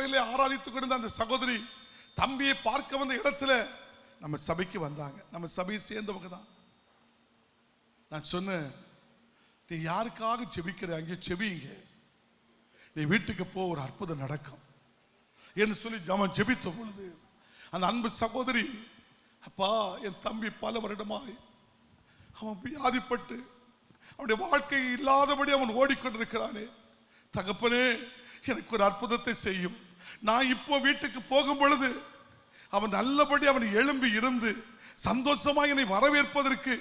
சபையிலே ஆராதித்துக் கொண்டிருந்த அந்த சகோதரி தம்பியை பார்க்க வந்த இடத்துல நம்ம சபைக்கு வந்தாங்க. நம்ம சபையை சேர்ந்தவங்க தான். நான் சொன்னேன், நீ யாருக்காக ஜெபிக்கிறாங்க ஜெபிங்க, நீ வீட்டுக்கு போ, ஒரு அற்புதம் நடக்கும் என்று சொல்லி ஜெபித்த பொழுது அந்த அன்பு சகோதரி, அப்பா என் தம்பி பல வருடமாய் அவன் வியாதிப்பட்டு அவனுடைய வாழ்க்கை இல்லாதபடி அவன் ஓடிக்கொண்டிருக்கிறானே, தகப்பனே எனக்கு ஒரு அற்புதத்தை செய்யும். நான் இப்போ வீட்டுக்கு போகும் பொழுது அவன் நல்லபடி அவன் எழும்பி இருந்து சந்தோஷமாக என்னை வரவேற்பதற்கு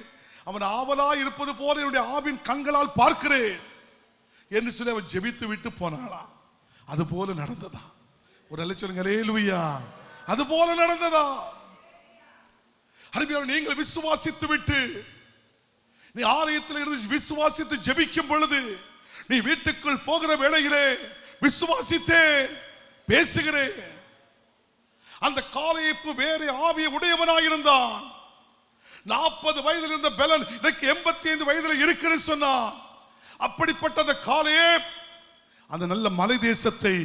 அவன் ஆவலாய் இருப்பது போல என்னுடைய ஆவின் கண்களால் பார்க்கிறேன் என்று சொல்லி அவன் ஜெபித்து விட்டு போனாளா. அது போல நடந்ததா? ஒரு அல்ல சொல்லுங்க அல்லேலூயா. அது போல நடந்ததா? அருமையான நீங்கள் விசுவாசித்து விட்டு நீ ஆலயத்தில் இருந்து விசுவாசித்து ஜெபிக்கும் பொழுது நீ வீட்டுக்குள் போகிற வேளையிலே விசுவாசித்தே பேசுகிறேன். அந்த காலேப்பு வேறு ஆவிய உடையவனாயிருந்தான். 40 வயதில் இருந்த பெலன் எனக்கு 85 வயதில் இருக்கிறேன்னு சொன்னான். அப்படிப்பட்ட அந்த காலேப் அந்த நல்ல மலை தேசத்தை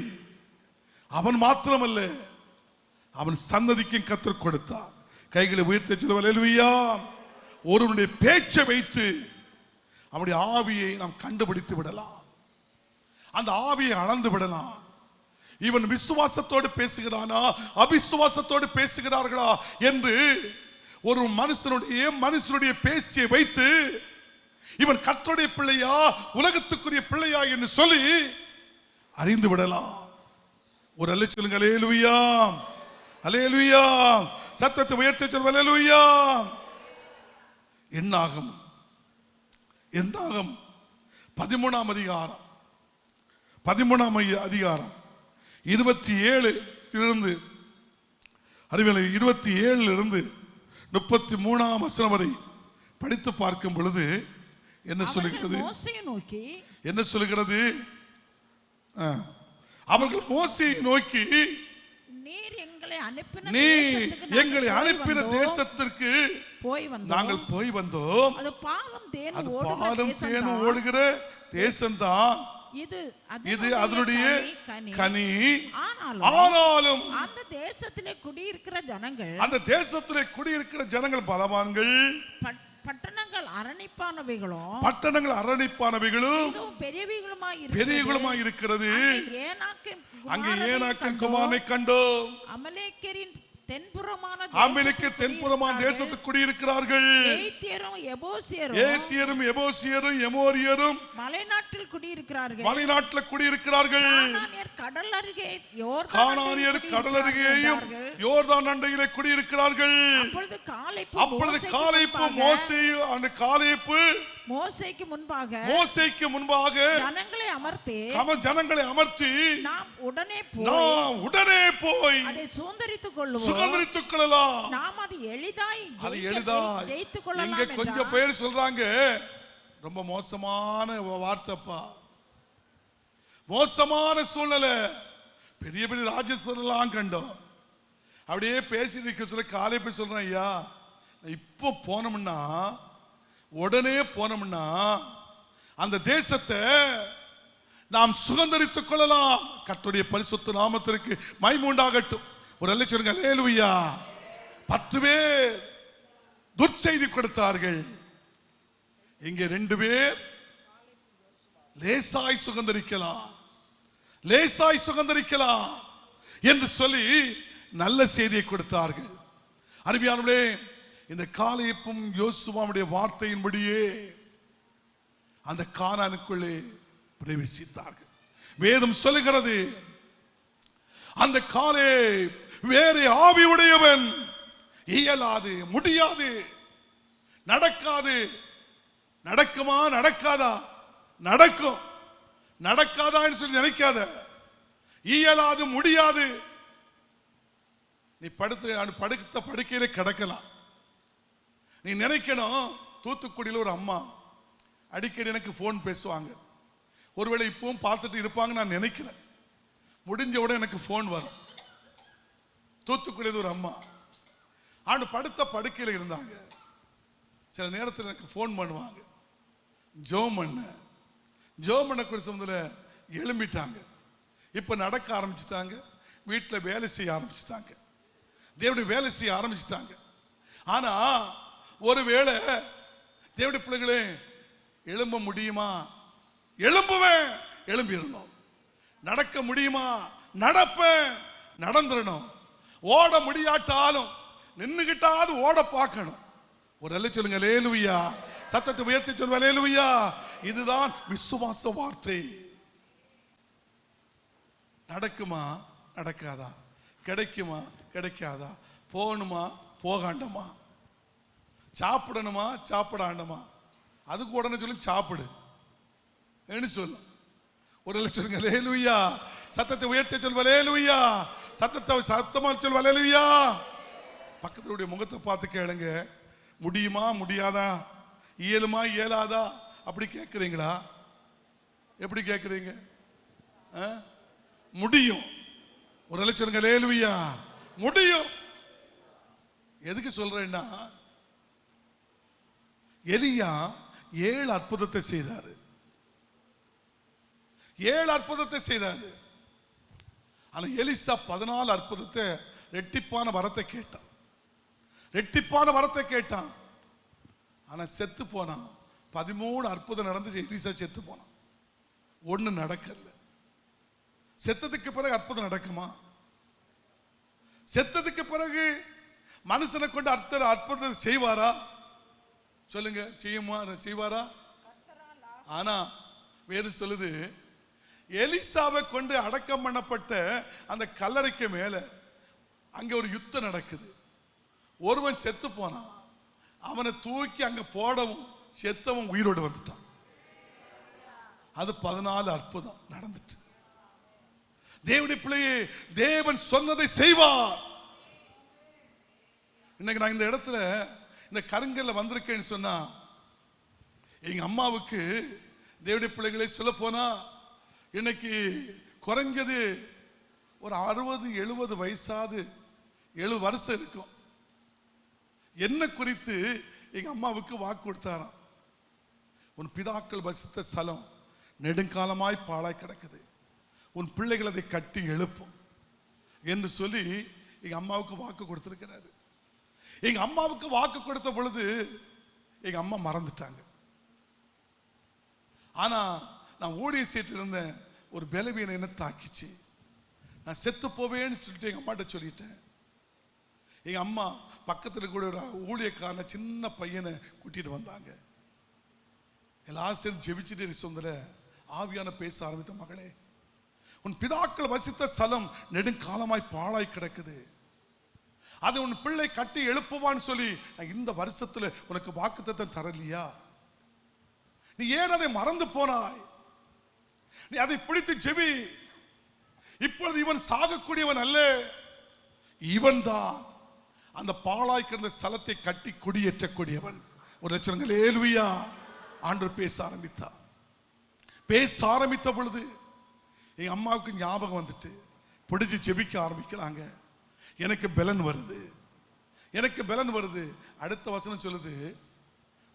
அவன் மாத்திரமல்ல அவன் சந்ததிக்கும் கற்றுக் கொடுத்தான். கைகளை உயர்த்தி சொல்லுவோம் அல்லேலூயா. ஒருவனுடைய பேச்சை வைத்து அவனுடைய ஆவியை நாம் கண்டுபிடித்து விடலாம், அந்த ஆவியை அளந்து விடலாம். இவன் விசுவாசத்தோடு பேசுகிறானா அவிசுவாசத்தோடு பேசுகிறார்களா என்று ஒரு மனுஷனுடைய பேச்சை வைத்து இவன் கர்த்தருடைய பிள்ளையா உலகத்துக்குரிய பிள்ளையா என்று சொல்லி அறிந்து விடலாம். ஒரு அல்ல சொல்லுங்க அல்லேலூயா, அல்லேலூயா. சத்தத்தை உயர்த்தி சொல்லுங்க அல்லேலூயா. என்னாகும் 13ஆம் அதிகாரம் 27 இருந்து 33ஆம் வசனம் வரை படித்து பார்க்கும் பொழுது என்ன சொல்லுகிறது? என்ன சொல்லுகிறது? அவர்கள் மோசேயை நோக்கி, நீர் எங்களை அனுப்பின தேசத்திற்கு நாங்கள் போய் வந்தோம். அது பாலும் தேனும் ஓடுகிற தேசம்தான். இது அதனுடைய கனி. ஆனாலும் அந்த தேசத்திலே குடியிருக்கிற ஜனங்கள் பலவான்கள், பட்டணங்கள் அரணிப்பானவைகளும் பெரியவைகளுமாய் இருக்கிறது. அங்கே ஏனாக்கின் குமாரனை கண்டோம். அமலேக்கியரின் தென்புறமான தேசத்துக்கு குடியிருக்கிறார்கள். ஏத்தியரும் எபூசியரும் எமோரியரும் மலைநாட்டில் குடியிருக்கிறார்கள். கானானியர் கடல் அருகேயும் யோர்தான் அண்டையிலே குடியிருக்கிறார்கள். அப்பொழுது காலேப்பு மோசேக்கு முன்பாக ஜனங்களை அமர்த்தி நாம் உடனே போய் அதை சுதந்தரித்துக் கொள்ளலாம். நாம் அது எளிதாய் ஜெயித்துக் கொள்ளலாம். இங்க கொஞ்சம் பேர் சொல்றாங்க, ரொம்ப மோசமான வார்த்தைப்பா, மோசமான சூழ்நிலை, பெரிய பெரிய ராஜஸ்வரெல்லாம் கண்டோம். அப்படியே பேசி சொல்ல காலேப்பு சொல்றேன், ஐயா இப்போ உடனே போனோம்னா அந்த தேசத்தை நாம் சுதந்தரித்துக் கொள்ளலாம். கர்த்தருடைய பரிசுத்த நாமத்திற்கு மகிமை உண்டாகட்டும். ஒரு அல்ல சொல்லுங்க அல்லேலூயா. 10 பேர் துர்ச்செய்தி கொடுத்தார்கள். இங்கே 2 பேர் லேசாய் சுதந்தரிக்கலாம் என்று சொல்லி நல்ல செய்தியை கொடுத்தார்கள். அருமையானவர்களே, இந்த காலேப்பும் யோசுவாவுடைய வார்த்தையின்படியே அந்த கானானுக்குள்ளே பிரவேசித்தார்கள். வேதம் சொல்லுகிறது, அந்த காலேப் வேறு ஆவி உடையவன், இயலாது, முடியாது, நடக்காது. நடக்குமா நடக்காதா? நடக்கும். நடக்காதா என்று சொல்லி நினைக்காத. இயலாது, முடியாது. நீ படுத்த படுக்கையில கிடக்கலாம். நீ நினைக்கணும், தூத்துக்குடியில் ஒரு அம்மா அடிக்கடி எனக்கு போன் பேசுவாங்க. ஒருவேளை இப்பவும் பார்த்துட்டு இருப்பாங்க நான் நினைக்கிறேன். முடிஞ்ச உடனே எனக்கு போன் வரும். தூத்துக்குடியில் ஒரு அம்மா படுத்த படுக்கையில் இருந்தாங்க. சில நேரத்தில் எனக்கு போன் பண்ணுவாங்க, ஜோம் பண்ண குறிச்ச எழும்பிட்டாங்க. இப்ப நடக்க ஆரம்பிச்சுட்டாங்க. வீட்டில் வேலை செய்ய ஆரம்பிச்சிட்டாங்க, தேவனுடைய வேலை செய்ய ஆரம்பிச்சிட்டாங்க. ஆனா ஒருவேளை தேவனுடைய பிள்ளைகளே எழும்ப முடியுமா? எழும்புவேன், எழும்பிடணும். நடக்க முடியுமா? நடப்பேன், நடந்துடணும். ஓட முடியாட்டாலும் நின்னுகிட்டாவது ஓட பார்க்கணும். ஒரு அல்ல சொல்லுங்க அல்லேலூயா. சத்தத்தை உயர்த்தி சொல்லுங்க அல்லேலூயா. இதுதான் விசுவாச வார்த்தை. நடக்குமா? நடக்காதா? கிடைக்குமா? கிடைக்காதா? போகணுமா? போகாண்டமா? சாப்பிடணுமா? சாப்பிடாண்டமா? அதுக்கு உடனே சொல்லு சாப்பிடு சொல்லும். ஒரு சொல்லுங்க அல்லேலூயா. சத்தத்தை உயர்த்தி சொல்லுங்க அல்லேலூயா. சத்தமா சொல்லுங்க அல்லேலூயா. பக்கத்துடைய முகத்தை பார்த்து கேளுங்க, முடியுமா? முடியாதா? இயலுமா? இயலாதா? அப்படி கேட்குறீங்களா? எப்படி கேட்குறீங்க? முடியும். ஒரு சொல்லுங்க அல்லேலூயா. முடியும். எதுக்கு சொல்றேன்னா, எலியா 7 அற்புதத்தை செய்தாரு. 7 அற்புதத்தை செய்தாரு. ஆனா எலிசா 14 அற்புதத்தை, ரெட்டிப்பான வரத்தை கேட்டான். ரெட்டிப்பான வரத்தை கேட்டான். ஆனா செத்து போனான். 13 அற்புதம் நடந்து எலிசா செத்து போனான். ஒண்ணு நடக்கல. செத்ததுக்கு பிறகு அற்புதம் நடக்குமா? செத்ததுக்கு பிறகு மனுஷனை கொண்டு அற்புதத்தை செய்வாரா? சொல்லுங்க, செய்வாரா? ஆனா வேதம் சொல்லுது, எலிசாவை கொண்டு அடக்கம் பண்ணப்பட்ட அந்த கல்லறைக்கு மேல அங்க ஒரு யுத்தம் நடக்குது. ஒருவன் செத்து போனான். அவனை தூக்கி அங்க போடவும் செத்தவன் உயிரோடு வந்துட்டான். அது 14 அற்புதம் நடந்துட்டு. தேவனுடைய பிள்ளையே, தேவன் சொன்னதை செய்வார். இன்னைக்கு நான் இந்த இடத்துல இந்த கருங்கல்ல வந்திருக்கேன்னு சொன்னா, எங்க அம்மாவுக்கு தேவனுடைய பிள்ளைகளை சொல்ல போனா இன்னைக்கு குறைஞ்சது ஒரு 60-70 வயசாது, 7 வருஷம் இருக்கும். என்ன குறித்து எங்க அம்மாவுக்கு வாக்கு கொடுத்தாராம், உன் பிதாக்கள் வசித்த ஸ்தலம் நெடுங்காலமாய் பாழாய் கிடக்குது, உன் பிள்ளைகள் அதை கட்டி எழுப்பும் என்று சொல்லி எங்க அம்மாவுக்கு வாக்கு கொடுத்திருக்கிறாரு. எங்க அம்மாவுக்கு வாக்கு கொடுத்த பொழுது எங்க அம்மா மறந்துட்டாங்க. ஆனா நான் ஊழிய சீட்டு இருந்தேன். ஒரு பலவீனம் என்ன தாக்கிச்சு. நான் செத்து போவேன்னு சொல்லிட்டு எங்க அம்மாட்ட சொல்லிட்டேன். எங்க அம்மா பக்கத்தில் கூட ஒரு ஊழியக்காரன சின்ன பையனை கூட்டிட்டு வந்தாங்க. எல்லாரும் சேர்ந்து ஜெபிச்சுட்டு சொந்தல ஆவியான பேச ஆரம்பித்த, மகளே, உன் பிதாக்கள் வசித்த ஸ்தலம் நெடுங்காலமாய் பாழாய் கிடக்குது, அதை உன் பிள்ளை கட்டி எழுப்புவான்னு சொல்லி நான் இந்த வருஷத்துல உனக்கு வாக்குத்தத்தம் தரலையா? நீ ஏன் அதை மறந்து போனாய்? நீ அதை பிடித்து ஜெபி. இப்பொழுது இவன் சாகக்கூடியவன் அல்ல, இவன் தான் அந்த பாழாய் கிடந்த ஸ்தலத்தை கட்டி குடியேற்றக்கூடியவன். ஒரு லட்சம் அல்லேலூயா. ஆண்டவர் பேச ஆரம்பித்தார். பேச ஆரம்பித்த பொழுது என் அம்மாவுக்கு ஞாபகம் வந்துட்டு பிடிச்சு ஜெபிக்க ஆரம்பிக்கிறாங்க. எனக்கு பலன் வருது, எனக்கு பலன் வருது. அடுத்த வசனம் சொல்லுது,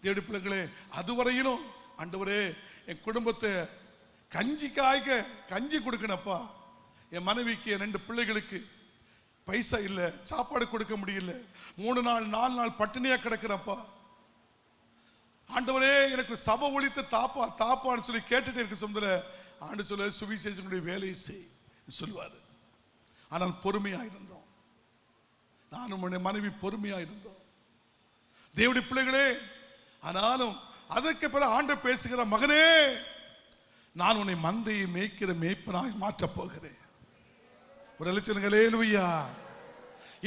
தேவனுடைய பிள்ளைகளே, அதுவரையிலும் ஆண்டவரே என் குடும்பத்தை கஞ்சி கொடுக்கணப்பா. என் மனைவிக்கு, என் 2 பிள்ளைகளுக்கு பைசா இல்லை, சாப்பாடு கொடுக்க முடியல, 3 நாள் 4 நாள் பட்டினியா கிடக்கிறப்பா. ஆண்டவரே எனக்கு சபை ஒழித்து தாப்பான்னு சொல்லி கேட்டுட்டு இருக்க சொந்தல ஆண்டு சொல்ல சுவிசேஷனுடைய வேலையை செய் சொல்லுவாரு. ஆனால் பொறுமையா இருந்தோம். நானும் மனைவி பொறுமையா இருந்தோம் தேவனுடைய பிள்ளைகளே. ஆனாலும் அதற்கு பிறகு ஆண்டவர் பேசுகிற, மகனே, நான் உன்னை மந்தையை மேய்க்கிற மேய்ப்பனாக மாற்றப் போகிறேன். ஒரு அல்லேலூயா.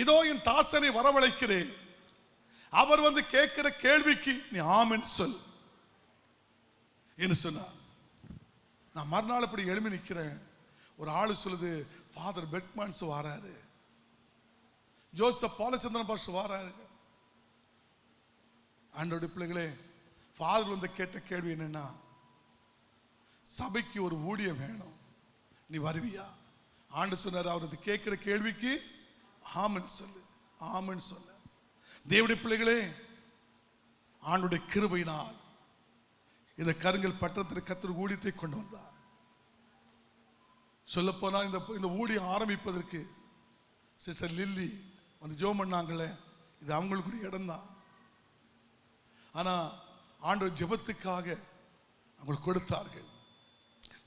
இதோ என் தாசனை வரவழைக்கிறேன். அவர் வந்து கேட்கிற கேள்விக்கு நீ ஆமென் சொல் என்று சொன்னார். நான் மறுநாள் இப்படி எழுப்பி நிற்கிறேன். ஒரு ஆளு சொல்லுது, ஃபாதர் பெக்மான்ஸ் வாராரு, ஜோசப் பாலச்சந்திரன் பாஸ்டர் வாராரு. ஆண்டவருடைய பிள்ளைகளே, ஃபாதர் வந்து கேட்ட கேள்வி என்னன்னா, சபைக்கு ஒரு ஊழியம் வேணும், நீ வருவியா? ஆண்டு சொன்னார், அவரது கேட்கிற கேள்விக்கு ஆமென் சொல்லு, ஆமென் சொல்லு. தேவனுடைய பிள்ளைகளே, ஆண்டுடைய கிருபையினால் இந்த கருங்கல் பட்டணத்தில் கர்த்தர் ஊழியத்தை கொண்டு வந்தார். சொல்லப்போனா இந்த ஊழியம் ஆரம்பிப்பதற்கு சிஸ்டர் லில்லி வந்து ஜெபம் பண்ணாங்களே, இது அவங்களுக்குரிய இடம்தான். ஆனா ஆண்டவர் ஜெபத்துக்காக அவங்களுக்கு கொடுத்தார்கள்.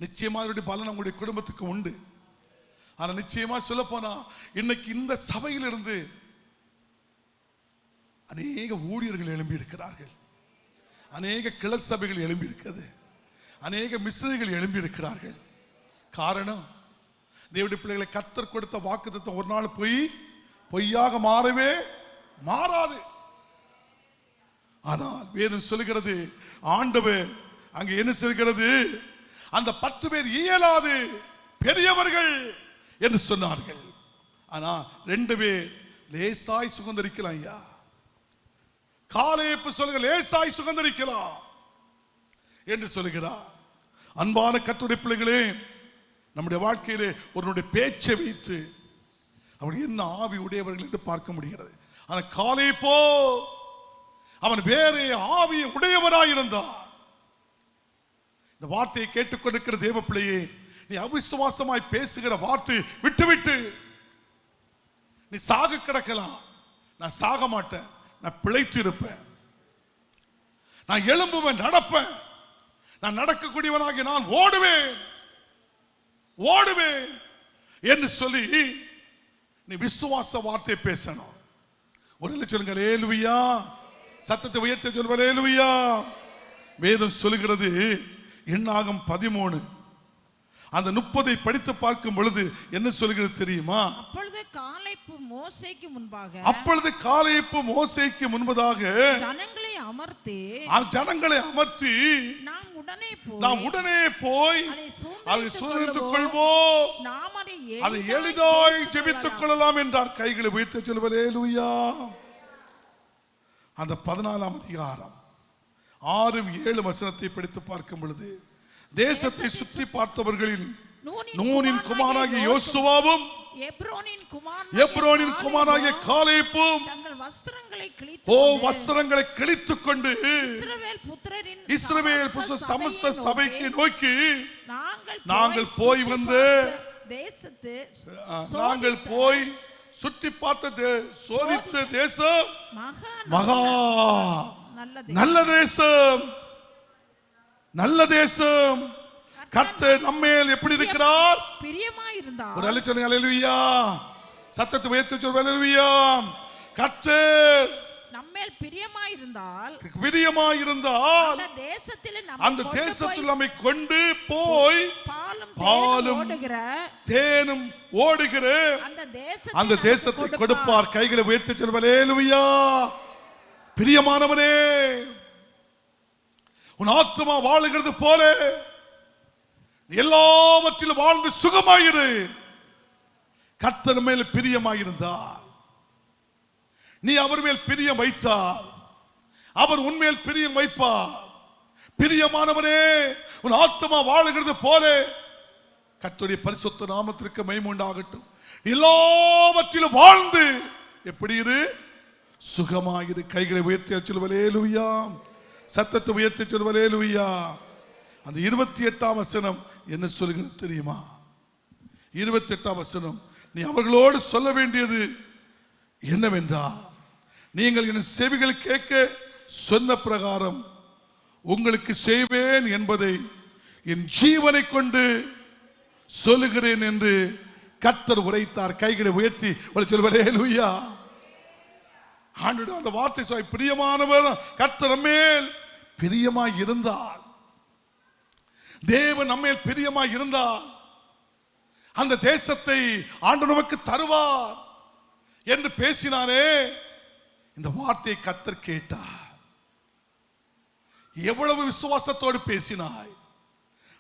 நிச்சயமா அதனுடைய பலன் அவங்களுடைய குடும்பத்துக்கு உண்டு. ஆனா நிச்சயமா சொல்ல போனா இன்னைக்கு இந்த சபையிலிருந்து அநேக ஊழியர்கள் எழும்பி இருக்கிறார்கள், அநேக கிளை சபைகள் எழும்பி இருக்கிறது, அநேக மிஷனரிகள் எழும்பி இருக்கிறார்கள். காரணம், தேவனுடைய பிள்ளைகளை கர்த்தர் கொடுத்த வாக்குத்தத்தம் ஒரு நாள் பொய்யாக மாறவே மாறாது. ஆனால் வேதம் சொல்லுகிறது, ஆண்டவர் அங்க என்ன சொல்கிறது, அந்த 10 பேர் இயலாது பெரியவர்கள் என்று சொன்னார்கள். ஆனா 2 பேர் லேசாய் சுதந்தரிக்கலாம். ஐயா காலேப்பு சொல்லுங்க, லேசாய் சுதந்தரிக்கலாம் என்று சொல்லுகிறார். அன்பான கர்த்தருடைய பிள்ளைகளே, நம்முடைய வாழ்க்கையிலே ஒருவனுடைய பேச்சை வைத்து அவன் என்ன ஆவி உடையவர்கள் என்று பார்க்க முடிகிறது. ஆனா காலேப்போ அவன் வேறே ஆவி உடையவராயிருந்தான். இந்த வார்த்தையை கேட்டுக்கொண்டிருக்கிற தேவ பிள்ளையே, நீ அவிசுவாசமாய் பேசுகிற வார்த்தை விட்டுவிட்டு நீ சாக கிடக்கலாம். நான் சாக மாட்டேன், நான் பிழைத்து இருப்பேன், நான் எழும்புவேன், நடப்பேன், நான் நடக்கக்கூடியவனாகி நான் ஓடுவேன் என்று சொல்லி நீ விசுவாச வார்த்தை பேசணும். ஒரு சொல்லுங்க அல்லேலூயா, சத்தத்தை உயர்த்தி சொல்லுங்க அல்லேலூயா. வேதம் சொல்லுகிறது, என்னாகும் 13 அந்த 30 படித்து பார்க்கும் பொழுது என்ன சொல்கிறது தெரியுமா? அப்பொழுது காலேப்பு மோசேக்கு முன்பதாக ஜனங்களை அமர்த்தி நாம் உடனே போய் அதை சுதந்திரித்துக் கொள்வோம், அதை எளிதாய் ஜெபித்துக் கொள்ளலாம் என்றார். கைகளை உயர்த்தி சொல்லுங்க அல்லேலூயா. அந்த 14ஆம் அதிகாரம் 6-7 வசனத்தை படித்து பார்க்கும் பொழுது, தேசத்தை சுற்றி பார்த்தவர்களில் நூனின் குமாரனாகிய யோசுவாவும் எப்ரோனின் குமாரனாகிய காலேப்பும் வஸ்திரங்களை கிழித்துக் கொண்டு இஸ்ரவேல் புத்திரரின் சமஸ்த சபைக்கு நோக்கி, நாங்கள் போய் வந்து சுற்றி பார்த்த சோதித்த தேசம் மகா நல்ல தேசம், நல்ல தேசம். கர்த்தர் நம்மேல் எப்படி இருக்கிறார்? பிரியமாயிருந்தார். ஒரு அல்லேலூயா சொல்லுங்க அல்லேலூயா. சத்தத்தை உயர்த்தி சொல்லுங்க அல்லேலூயா. கர்த்தர் நம்மேல் பிரியமாயிருந்தால் அந்த தேசத்தில் நம்மை கொண்டு போய் பாலும் தேனும் ஓடுகிற அந்த தேசத்தை கொடுப்பார். கைகளை உயர்த்தி சொல்லுங்க அல்லேலூயா. பிரியமானவனே, உன் ஆத்துமா வாழுகிறது போல எல்லாவற்றிலும் வாழ்ந்து சுகமாயிரு. கர்த்தர் மேல் பிரியமாயிருந்தார், நீ அவர் மேல் பிரியம் வைத்தார், அவர் உன்மேல் பிரியம் வைப்பார். பிரியமானவனே, உன் ஆத்துமா வாழுகிறது போல கர்த்தருடைய பரிசுத்த நாமத்திற்கு மகிமை உண்டாகட்டும். எல்லாவற்றிலும் வாழ்ந்து எப்படி இரு? சுகமாயிரு. கைகளை உயர்த்தி சொல்லுங்க அல்லேலூயா. சத்தத்தை உயர்த்தி சொல்லுங்க அல்லேலூயா. அந்த 28ஆம் வசனம் என்ன சொல்லுகிறது தெரியுமா? 28ஆம் வசனம், நீ அவர்களோடு சொல்ல வேண்டியது என்னவென்றால், நீங்கள் என் செவிகள் கேட்க சொன்ன பிரகாரம் உங்களுக்கு செய்வேன் என்பதை என் ஜீவனை கொண்டு சொல்லுகிறேன் என்று கர்த்தர் உரைத்தார். கைகளை உயர்த்தி சொல்லுங்க அல்லேலூயா. ஆண்டவருடைய அந்த வார்த்தை சொல்ல, பிரியமானவர் கர்த்தர் நம்மேல் பிரியமாய் இருந்தால், தேவன் நம்மேல் பிரியமாய் இருந்தால் அந்த தேசத்தை ஆண்டவர் நமக்கு தருவார் என்று பேசினாரே. இந்த வார்த்தையை கர்த்தர் கேட்டார். எவ்வளவு விசுவாசத்தோடு பேசினாய்.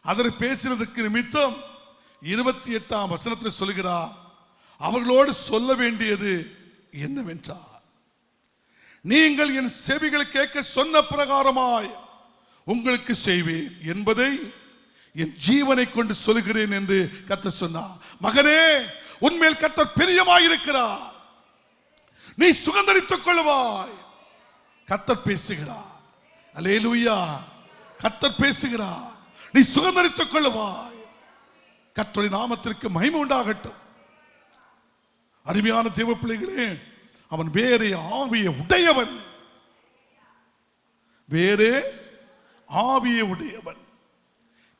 அதற்கு பேசினதுக்கு நிமித்தம் 28ஆம் வசனத்தில் சொல்கிறார், அவர்களோடு சொல்ல வேண்டியது என்னவென்றால், நீங்கள் என் செவிகள் கேட்க சொன்ன பிரகாரமாய் உங்களுக்கு செய்வேன் என்பதை என் ஜீவனை கொண்டு சொல்லுகிறேன் என்று கர்த்தர் சொன்னார். மகனே, உன்மேல் கர்த்தர் பிரியமாயிருக்கிறார், நீ சுதந்தரித்துக் கொள்வாய். கர்த்தர் பேசுகிறார். அல்லேலூயா. கர்த்தர் பேசுகிறார், நீ சுதந்தரித்துக் கொள்வாய். கர்த்தருடைய நாமத்திற்கு மகிமை உண்டாகட்டும். அருமையான தேவ பிள்ளைகளே, அவன் வேறே ஆவியை உடையவன், வேறே ஆவியை உடையவன்.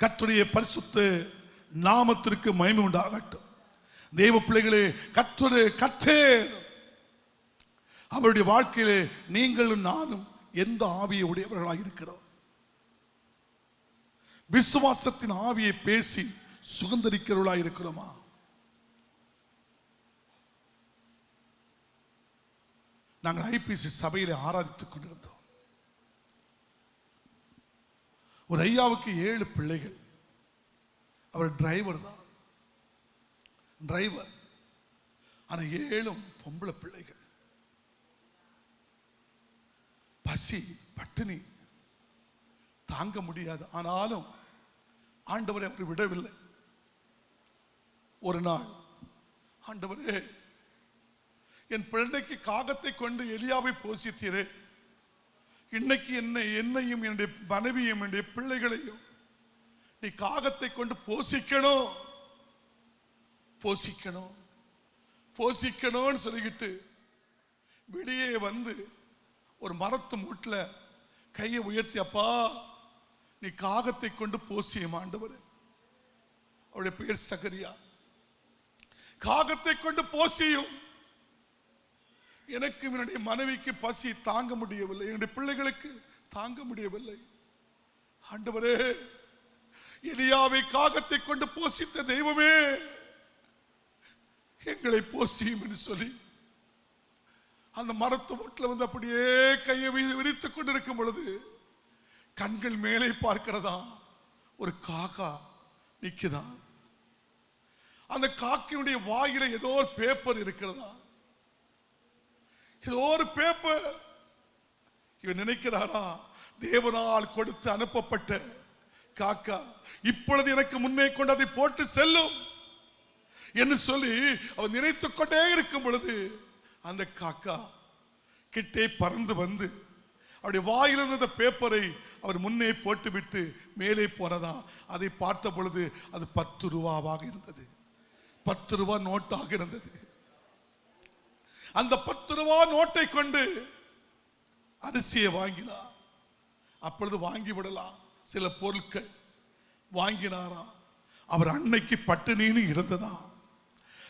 கர்த்தருடைய பரிசுத்த நாமத்திற்கு மகிமை உண்டாகட்டும். தேவ பிள்ளைகளே, கர்த்தர் அவருடைய வாழ்க்கையிலே நீங்களும் நானும் எந்த ஆவியை உடையவர்களாக இருக்கிறோம்? விசுவாசத்தின் ஆவியை பேசி சுகந்தரிக்கிறவர்களாக இருக்கிறோமா? நாங்கள் ஐபிசி சபையிலே ஆராதித்துக் கொண்டிருந்தோம். ஒரு ஐயாவுக்கு 7 பிள்ளைகள். அவர் டிரைவர் தான், டிரைவர். ஆனா 7 பொம்பளை பிள்ளைகள். பசி பட்டினி தாங்க முடியாது. ஆனாலும் ஆண்டவரை அவர் விடவில்லை. ஒரு நாள், ஆண்டவரே, என் பிள்ளைக்கு காகத்தை கொண்டு எலியாவை போஷித்தீரே, இன்னைக்கு என்னையும் என்னுடைய மனைவியும் என்னுடைய பிள்ளைகளையும் நீ காகத்தை கொண்டு போஷிக்கணும் போஷிக்கணும் போஷிக்கணும்னு சொல்லிக்கிட்டு வெளியே வந்து ஒரு மரத்து மூட்டில் கையை உயர்த்தி, அப்பா நீ காகத்தை கொண்டு போசியும் ஆண்டவரே. அவருடைய பேர் சகரியா. காகத்தை கொண்டு போசியும். எனக்கு என்னுடைய மனைவிக்கு பசி தாங்க முடியவில்லை, என்னுடைய பிள்ளைகளுக்கு தாங்க முடியவில்லை. ஆண்டவரே, எலியாவை காகத்தை கொண்டு போஷித்த தெய்வமே, எங்களை போசியும் என்று சொல்லி அந்த மரத்து மூட்டில் வந்து அப்படியே கையை விரித்துக் கொண்டிருக்கும் பொழுது கண்கள் மேலே பார்க்கிறதா, ஒரு காக்கா நிக்குதா. அந்த காக்கினுடைய வாயில ஏதோ ஒரு பேப்பர் இருக்கிறதா, ஏதோ ஒரு பேப்பர். இவன் நினைக்கிறாரா, தேவனால் கொடுத்து அனுப்பப்பட்ட காக்கா இப்பொழுது எனக்கு முன்னே கொண்டு அதை போட்டு செல்லும் என்று சொல்லி அவன் நினைத்துக் கொண்டே இருக்கும் பொழுது அந்த காக்கா கிட்டே பறந்து வந்து அவருடைய வாயிலிருந்த அந்த பேப்பரை அவர் முன்னே போட்டுவிட்டு மேலே போனதா. அதை பார்த்த பொழுது அது 10 ரூபாவாக இருந்தது. 10 ரூபாய் நோட்டாக இருந்தது. அந்த 10 ரூபாய் நோட்டை கொண்டு அரிசியை வாங்கினார். அப்பொழுது வாங்கி விடலாம் சில பொருட்கள் வாங்கினாரா. அவர் அன்னைக்கு பட்டினின்னு இருந்ததா.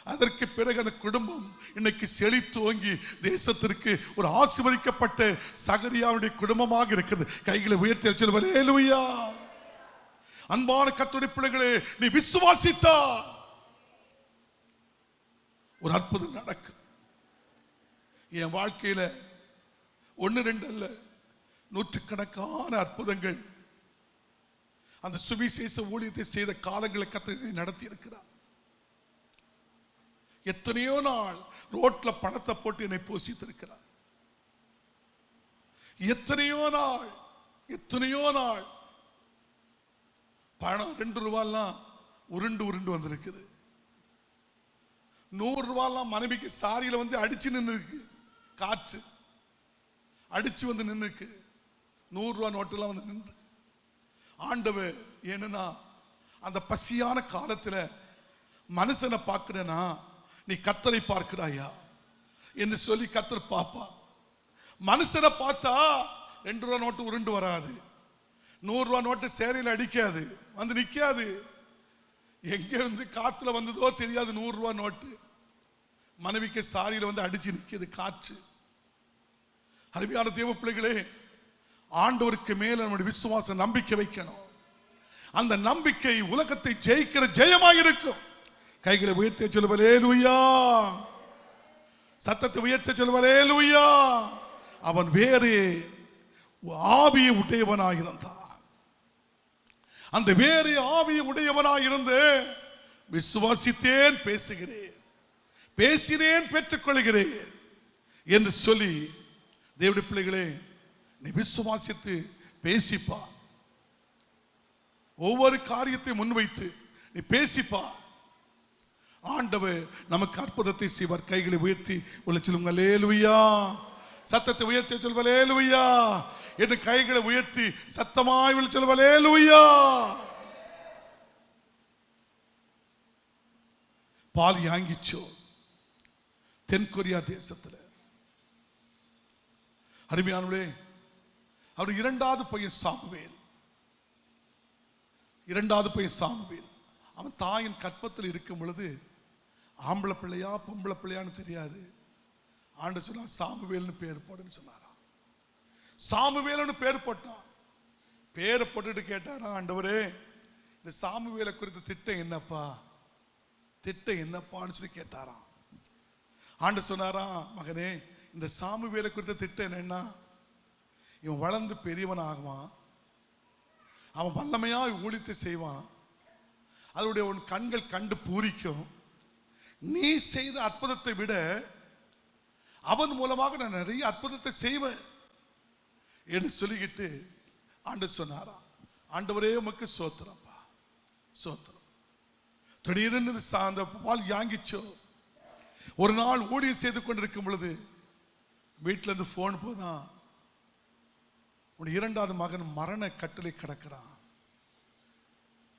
அதற்கு பிறகு அந்த குடும்பம் இன்னைக்கு செழித்தோங்கி தேசத்திற்கு ஒரு ஆசீர்வதிக்கப்பட்ட சகரியாவுடைய குடும்பமாக இருக்கிறது. கைகளை உயர்த்தி சொல்லுவார், ஹல்லேலூயா. அன்பான கர்த்தருடைய பிள்ளைகளே, நீ விசுவாசித்தா ஒரு அற்புதம் நடக்கும். என் வாழ்க்கையில 1 2 அல்ல, நூற்றுக்கணக்கான அற்புதங்கள் அந்த சுவிசேஷ ஊழியத்தை செய்த காலங்களை கர்த்தர் நடத்தி இருக்கிறார். எத்தனையோ நாள் ரோட்ல பணத்தை போட்டு என்னை போஷித்திருக்கிறார். எத்தனையோ நாள் பணம் 2 ரூபாய்லாம் உருண்டு வந்திருக்குது. 100 ரூபாய்லாம் மனைவிக்கு சாரியில வந்து அடிச்சு நின்று இருக்கு. காற்று அடிச்சு வந்து நின்று இருக்கு. 100 ரூபாய் நோட்டெல்லாம் வந்து நின்று. ஆண்டவர், ஏன்னா அந்த பசியான காலத்துல மனுஷனை பார்க்கிறேனா, நீ கர்த்தரை பார்க்கிறாயா என்று சொல்லி கர்த்தர் பாப்பா. மனுஷனை பார்த்தா 2 ரூபாய் நோட்டு உருண்டு வராது. 100 ரூபாய் நோட்டு சேரையில் அடிக்காது, வந்து நிக்காது. எங்க இருந்து காத்துல வந்ததோ தெரியாது. 100 ரூபாய் நோட்டு மனைவிக்கு சாரியில வந்து அடிச்சு நிக்குது காற்று. அருமையான தேவ பிள்ளைகளே, ஆண்டவருக்கு மேல நம்முடைய விசுவாச நம்பிக்கை வைக்கணும். அந்த நம்பிக்கை உலகத்தை ஜெயிக்கிற ஜெயமாக இருக்கும். கைகளை உயர்த்தி சொல்லுவார், ஹல்லேலூயா. சத்தத்தை உயர்த்தி சொல்லுவார், ஹல்லேலூயா. அவன் வேறு ஆவியை உடையவனாக இருந்தான். அந்த வேறு ஆவியை உடையவனாக இருந்து விசுவாசித்தேன், பேசினேன், பெற்றுக்கொள்கிறேன் என்று சொல்லி, தேவனுடைய பிள்ளைகளே, நீ விசுவாசித்து பேசிப்பா. ஒவ்வொரு காரியத்தை முன்வைத்து நீ பேசிப்பா. ஆண்டவர் நமக்கு அற்புதத்தை செய்வார். கைகளை உயர்த்தி சொல்லுங்க, ஹல்லேலூயா. சத்தத்தை உயர்த்தி சொல்லுங்க, ஹல்லேலூயா என்று கைகளை உயர்த்தி சத்தமாய் சொல்லுங்க, ஹல்லேலூயா. பால் யாங்கிச்சோ தென்கொரியா தேசத்தில். அருமையானவர்களே, அவர் இரண்டாவது பையன் சாமுவேல். அவன் தாயின் கற்பத்தில் இருக்கும் பொழுது ஆம்பளை பிள்ளையா பொம்பளை பிள்ளையான்னு தெரியாது. ஆண்டு சொன்னார் சாமுவேல்னு பேர் போடுன்னு சொன்னாராம். சாமுவேல்னு பேர் போட்டான். பேரை போட்டுட்டு கேட்டாரா, ஆண்டவரே இந்த சாமுவேலை குறித்த திட்டம் என்னப்பான்னு சொல்லி கேட்டாராம். ஆண்டு சொன்னாரா, மகனே இந்த சாமுவேலை குறித்த திட்டம் என்னன்னா, இவன் வளர்ந்து பெரியவன் ஆகுவான், அவன் வல்லமையா ஊழியத்தை செய்வான், அதனுடைய உன் கண்கள் கண்டு பூரிக்கும், நீ செய்த அற்புதத்தை விட அவன் மூலமாக நான் நிறைய அற்புதத்தை செய்வேன் என்று சொல்லிக்கிட்டு ஆண்டு சொன்னாரா, ஆண்டவரே உமக்கு சோத்திரப்பா சோத்திரம். திடீரென்று அந்த பால் யாங்கிச்சோ. ஒரு நாள் ஊழியம் செய்து கொண்டிருக்கும் பொழுது வீட்டில இருந்து போன் போதான், உன் இரண்டாவது மகன் மரண கட்டளை கிடக்கிறான்,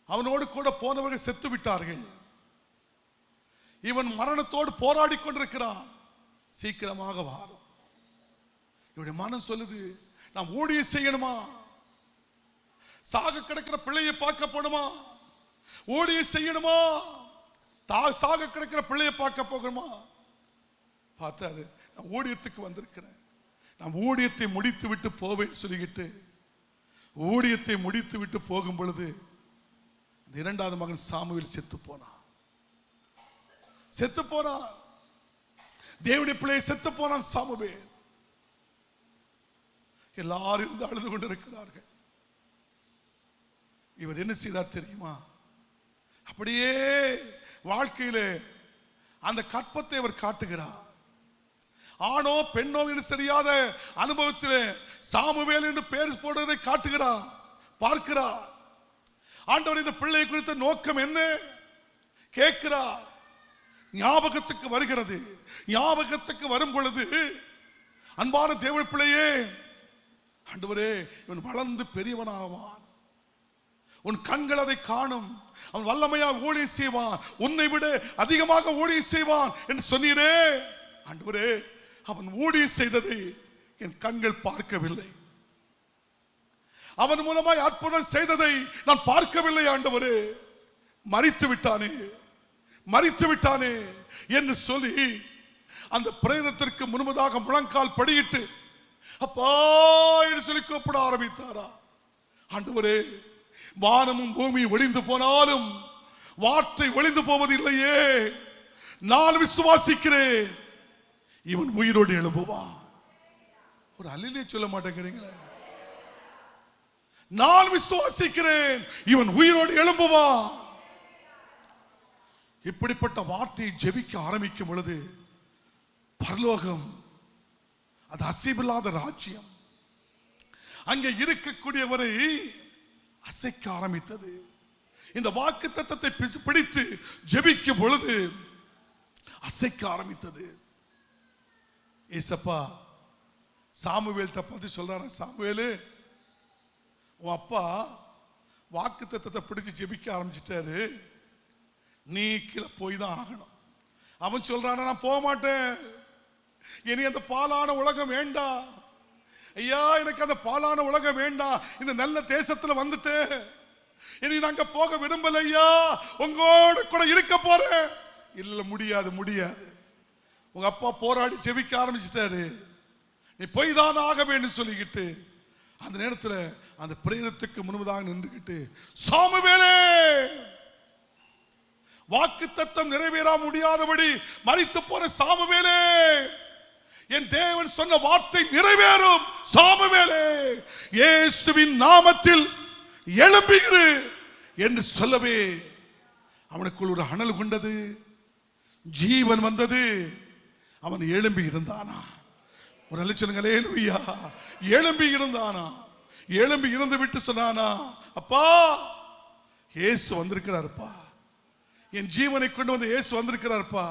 அவனோடு கூட போனவர்கள் செத்து விட்டார்கள், இவன் மரணத்தோடு போராடி கொண்டிருக்கிறான், சீக்கிரமாக வாரும். இவனுடைய மனம் சொல்லுது, நாம் ஊழியம் செய்யணுமா, சாக கிடக்கிற பிள்ளையை பார்க்க போகணுமா, ஊழியம் செய்யணுமா, சாக கிடக்கிற பிள்ளையை பார்க்க போகணுமா. பார்த்தாரு, நான் ஊழியத்துக்கு வந்திருக்கிறேன், நான் ஊழியத்தை முடித்து விட்டு போவேன் சொல்லிக்கிட்டு ஊழியத்தை முடித்து விட்டு போகும் பொழுது அந்த இரண்டாவது மகன் சாமுவேல் செத்து போனான். தேவனுடைய பிள்ளையை செத்து போனான் சாமுவேல். எல்லாரும் இருந்து அழுது கொண்டிருக்கிறார்கள். இவர் என்ன செய்தார் தெரியுமா, அப்படியே வாழ்க்கையிலே அந்த கற்பத்தை அவர் காட்டுகிறார். ஆணோ பெண்ணோ என்று தெரியாத அனுபவத்திலே சாமுவேல் என்று பேர் போடுவதை காட்டுகிறார், பார்க்கிறார். ஆண்டவர் இந்த பிள்ளை குறித்த நோக்கம் என்ன கேட்கிறார். ஞாபகத்துக்கு வருகிறது. ஞாபகத்துக்கு வரும் பொழுது, அன்பான தேவ பிள்ளையே, ஆண்டவரே இவன் வளர்ந்து பெரியவனாவான், உன் கண்கள் அதை காணும், அவன் வல்லமையாக ஊழியம் செய்வான், உன்னை விட அதிகமாக ஊழியம் செய்வான் என்று சொன்னீரே. ஆண்டவரே அவன் ஊழியம் செய்ததை என் கண்கள் பார்க்கவில்லை, அவன் மூலமாய் அற்புதம் செய்ததை நான் பார்க்கவில்லை. ஆண்டவரே மரித்து விட்டானே என்று சொல்லி அந்த பிரேதத்திற்கு முன்பதாக முழங்கால் படியிட்டு அப்பா என்று சொல்லி கூப்பிட ஆரம்பித்தாரா. ஆண்டவரே வானமும் பூமியும் ஒளிந்து போனாலும் வார்த்தை ஒளிந்து போவதில்லையே, நான் விசுவாசிக்கிறேன் இவன் உயிரோடு எழும்புவான். ஒரு அல்லேலூயா சொல்ல மாட்டேங்கிறீங்களே. நான் விசுவாசிக்கிறேன் இவன் உயிரோடு எழும்புவான். இப்படிப்பட்ட வார்த்தையை ஜெபிக்க ஆரம்பிக்கும் பொழுது பரலோகம், அது அசைவில்லாத ராஜ்யம், அங்கே இருக்கக்கூடியவரை அசைக்க ஆரம்பித்தது. இந்த வாக்கு தத்தத்தை பிடித்து ஜெபிக்கும் பொழுது அசைக்க ஆரம்பித்தது. ஏசப்பா சாமுவேல்ட்ட பார்த்து சொல்றாரு, சாமுவேலு உன் அப்பா வாக்கு தத்தத்தை பிடிச்சு ஜெபிக்க ஆரம்பிச்சிட்டாரு, நீ கீழே போய் தான் ஆகணும். அவன் சொல்றான, நான் போக மாட்டேன், இனி அந்த பாலான உலகம் வேண்டாம் ஐயா, எனக்கு அந்த பாலான உலகம் வேண்டாம், இந்த நல்ல தேசத்துல வந்துட்டு இனி நாங்க போக விரும்பல ஐயா, உங்களோட கூட இருக்க போறேன். இல்ல முடியாது, உங்க அப்பா போராடி ஜெபிக்க ஆரம்பிச்சிட்டாரு, நீ போய் தான் ஆக வேண்டும் சொல்லிக்கிட்டு அந்த நேரத்தில் அந்த பிரேதத்துக்கு முன்பதாக நின்றுகிட்டு, சாமுவேலே வாக்கு தத்தம் நிறைவேற முடியாதபடி மரித்து போன சாமுவேலே, என் தேவன் சொன்ன வார்த்தை நிறைவேறும் சாமுவேலே, இயேசுவின் நாமத்தில் எழும்பிரு என்று சொல்லவே அவனுக்குள் ஒரு அனல் கொண்டது, ஜீவன் வந்தது, அவன் எழும்பி இருந்தானா. ஒரு சொல்லுங்க அல்லேலூயா. எழும்பி இருந்தானா, எழும்பி இருந்து விட்டு சொன்னானா, அப்பா இயேசு வந்திருக்கிறாருப்பா, என் ஜீவனை கொண்டு வந்து இயேசு வந்திருக்கிறாருப்பா,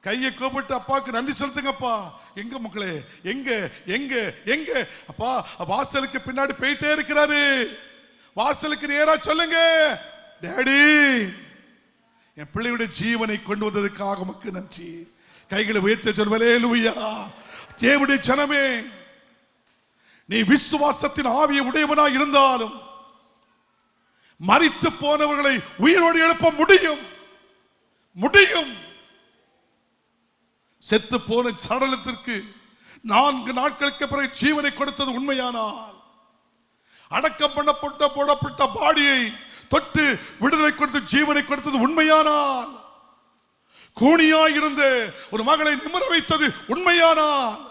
கையை கூப்பிட்டு அப்பாவுக்கு நன்றி செலுத்துங்கப்பா. எங்க மக்களே, எங்க எங்க எங்க அப்பா வாசலுக்கு பின்னாடி போயிட்டே இருக்கிறாரு, வாசலுக்கு நேரா சொல்லுங்க, டாடி என் பிள்ளையுடைய ஜீவனை கொண்டு வந்ததுக்காக உமக்கு நன்றி. கைகளை உயர்த்த சொல்வலே லூயா. தேவனுடைய ஜனமே, நீ விசுவாசத்தின் ஆவியை உடையவனாய் இருந்தாலும் மரித்து போனவர்களை உயிரோடு எழுப்ப முடியும். செத்து போன சடலத்திற்கு 4 நாட்களுக்கு பிறகு ஜீவனை கொடுத்தது உண்மையானால், அடக்கம் பண்ணப்பட்ட போடப்பட்ட பாடியை தொட்டு விடுதலை கொடுத்து ஜீவனை கொடுத்தது உண்மையானால், கூனியாயிருந்து ஒரு மகளை நிமிர வைத்தது உண்மையானால்,